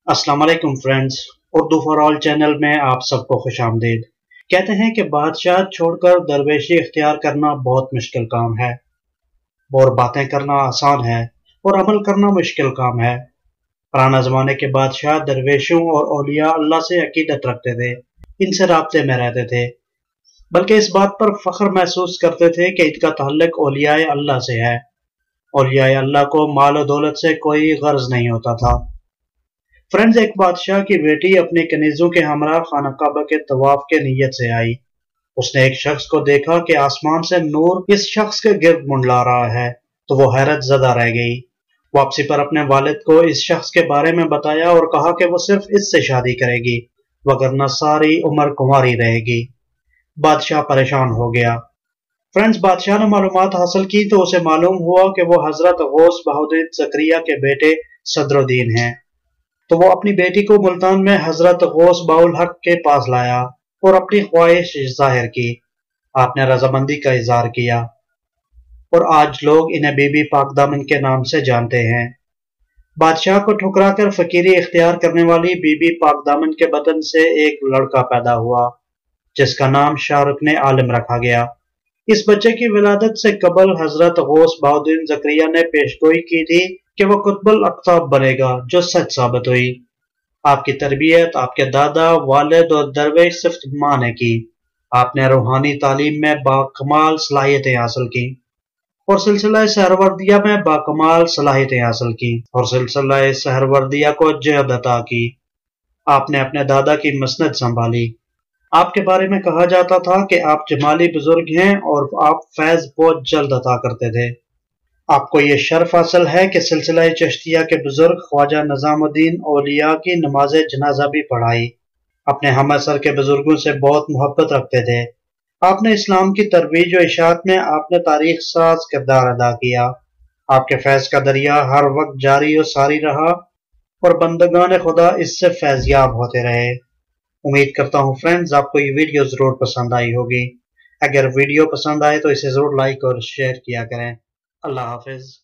السلام علیکم friends, Urdu for all channel میں آپ سب کو خوش آمدید۔ کہتے ہیں کہ بادشاہ چھوڑ کر درویشی اختیار کرنا بہت مشکل کام ہے، اور باتیں کرنا آسان ہے اور عمل کرنا مشکل کام ہے۔ پرانا زمانے کے بادشاہ درویشوں اور اولیاء اللہ سے عقیدت رکھتے تھے، ان سے رابطے میں رہتے تھے، بلکہ اس بات پر فخر محسوس کرتے تھے کہ ان کا تعلق اولیاء اللہ سے ہے۔ اولیاء اللہ کو مال و دولت سے کوئی غرض نہیں ہوتا تھا۔ فرینڈز، ایک بادشاہ کی بیٹی اپنے کنیزوں کے ہمراہ خانہ کعبہ کے طواف کے نیت سے آئی۔ اس نے ایک شخص کو دیکھا کہ آسمان سے نور اس شخص کے گرد منڈلا رہا ہے، تو وہ حیرت زدہ رہ گئی۔ واپسی پر اپنے والد کو اس شخص کے بارے میں بتایا اور کہا کہ وہ صرف اس سے شادی کرے گی، وگرنہ ساری عمر کنواری رہے گی۔ بادشاہ پریشان ہو گیا۔ فرینڈز، بادشاہ نے معلومات حاصل کی تو اسے معلوم ہوا کہ وہ حضرت غوث بہاءالدین زکریا کے بیٹے صدر الدین ہیں۔ تو وہ اپنی بیٹی کو ملتان میں حضرت غوث بہاءالحق کے پاس لایا اور اپنی خواہش ظاہر کی۔ آپ نے رضامندی کا اظہار کیا، اور آج لوگ انہیں بی بی پاک دامن کے نام سے جانتے ہیں۔ بادشاہ کو ٹھکرا کر فقیری اختیار کرنے والی بی بی پاک دامن کے بدن سے ایک لڑکا پیدا ہوا، جس کا نام شاہ رکن عالم رکھا گیا۔ اس بچے کی ولادت سے قبل حضرت غوث بہاءالدین زکریا نے پیشگوئی کی تھی کہ وہ قطب الاقطاب بنے گا، جو سچ ثابت ہوئی۔ آپ کی تربیت آپ کے دادا، والد اور درویش صفت ماں نے کی۔ آپ نے روحانی تعلیم میں باکمال صلاحیتیں حاصل کی اور سلسلہ سہروردیہ میں باکمال صلاحیتیں حاصل کی اور سلسلہ سہروردیہ کو جہد عطا کی۔ آپ نے اپنے دادا کی مسند سنبھالی۔ آپ کے بارے میں کہا جاتا تھا کہ آپ جمالی بزرگ ہیں اور آپ فیض بہت جلد عطا کرتے تھے۔ آپ کو یہ شرف حاصل ہے کہ سلسلہ چشتیہ کے بزرگ خواجہ نظام الدین اولیاء کی نماز جنازہ بھی پڑھائی۔ اپنے ہم عصر کے بزرگوں سے بہت محبت رکھتے تھے۔ آپ نے اسلام کی ترویج و اشاعت میں آپ نے تاریخ ساز کردار ادا کیا۔ آپ کے فیض کا دریا ہر وقت جاری و ساری رہا اور بندگان خدا اس سے فیض یاب ہوتے رہے۔ امید کرتا ہوں فرینڈز آپ کو یہ ویڈیو ضرور پسند آئی ہوگی۔ اگر ویڈیو پسند آئے تو اسے ضرور لائک اور شیئر کیا کریں۔ اللہ حافظ۔